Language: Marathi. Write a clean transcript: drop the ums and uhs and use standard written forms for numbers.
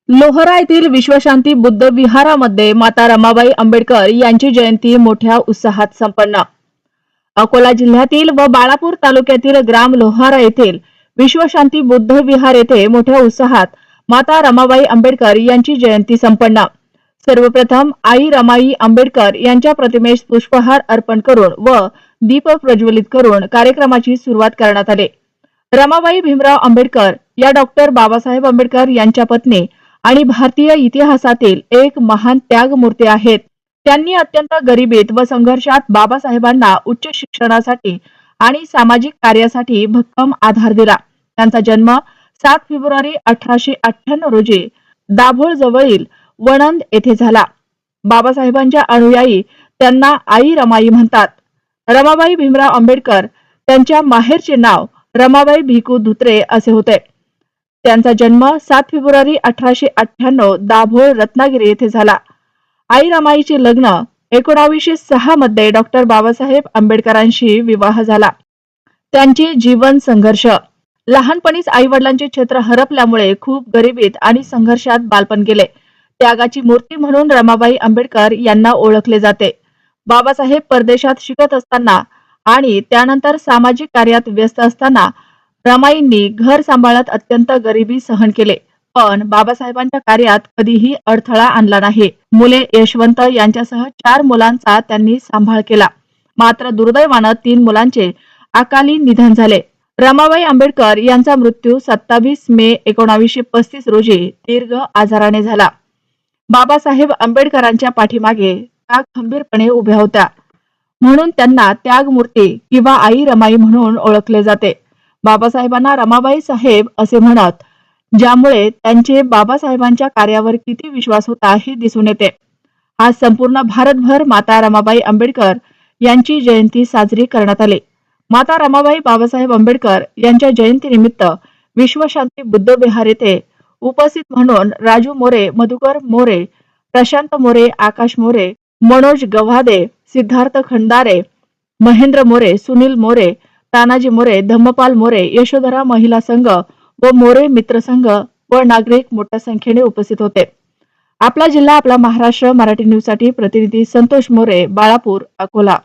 लोहरा येथील विश्वशांती बुद्ध विहारामध्ये माता रमाबाई आंबेडकर यांची जयंती मोठ्या उत्साहात संपन्न। अकोला जिल्ह्यातील व बाळापूर तालुक्यातील ग्राम लोहारा येथील विश्वशांती बुद्ध विहार येथे मोठ्या उत्साहात माता रमाबाई आंबेडकर यांची जयंती संपन्न। सर्वप्रथम आई रमाई आंबेडकर यांच्या प्रतिमेस पुष्पहार अर्पण करून व दीप प्रज्वलित करून कार्यक्रमाची सुरुवात करण्यात आली। रमाबाई भीमराव आंबेडकर या डॉक्टर बाबासाहेब आंबेडकर यांच्या पत्नी आणि भारतीय इतिहासातील एक महान त्यागमूर्ती आहेत। त्यांनी अत्यंत गरिबीत व संघर्षात बाबासाहेबांना उच्च शिक्षणासाठी आणि सामाजिक कार्यासाठी भक्कम आधार दिला। त्यांचा जन्म 7 फेब्रुवारी 1898 रोजी दाभोळ जवळील वणंद येथे झाला। बाबासाहेबांच्या अनुयायी त्यांना आई रमाई म्हणतात। रमाबाई भीमराव आंबेडकर त्यांच्या माहेरचे नाव रमाबाई भिकू धुत्रे असे होते। त्यांचा जन्म 7 फेब्रुवारी 1898 दाभोळ रत्नागिरी येथे झाला। आई रमाईचे लग्न 1906 मध्ये डॉक्टर बाबासाहेब आंबेडकरांशी विवाह झाला। त्यांचे जीवन संघर्ष लहानपणीच आई वडिलांचे छत्र हरपल्यामुळे खूप गरिबीत आणि संघर्षात बालपण गेले। त्यागाची मूर्ती म्हणून रमाबाई आंबेडकर यांना ओळखले जाते। बाबासाहेब परदेशात शिकत असताना आणि त्यानंतर सामाजिक कार्यात व्यस्त असताना रमाईंनी घर सांभाळत अत्यंत गरिबी सहन केले, पण बाबासाहेबांच्या कार्यात कधीही अडथळा आणला नाही। मुले यशवंत यांच्यासह 4 मुलांचा त्यांनी सांभाळ केला। मात्र दुर्दैवाने 3 मुलांचे अकाली निधन झाले। रमाबाई आंबेडकर यांचा मृत्यू 27 मे 1935 रोजी दीर्घ आजाराने झाला। बाबासाहेब आंबेडकरांच्या पाठीमागे त्या खंबीरपणे उभ्या होत्या, म्हणून त्यांना त्यागमूर्ती किंवा आई रमाई म्हणून ओळखले जाते। बाबासाहेबांना रमाबाई साहेब असे म्हणत, ज्यामुळे त्यांचे बाबासाहेबांच्या कार्यावर किती विश्वास होता हे दिसून येते। आज संपूर्ण भारतभर माता रमाबाई आंबेडकर यांची जयंती साजरी करण्यात आली। माता रमाबाई बाबासाहेब आंबेडकर यांच्या जयंतीनिमित्त विश्वशांती बुद्ध विहार येथे उपस्थित म्हणून राजू मोरे, मधुकर मोरे, प्रशांत मोरे, आकाश मोरे, मनोज गव्हादे, सिद्धार्थ खंडारे, महेंद्र मोरे, सुनील मोरे, तानाजी मोरे, धम्मपाल मोरे, यशोधरा महिला संघ व मोरे मित्र संघ व नागरिक मोठ्या संख्येने उपस्थित होते। आपला जिल्हा आपला महाराष्ट्र मराठी न्यूज साठी प्रतिनिधी संतोष मोरे, बाळापूर, अकोला।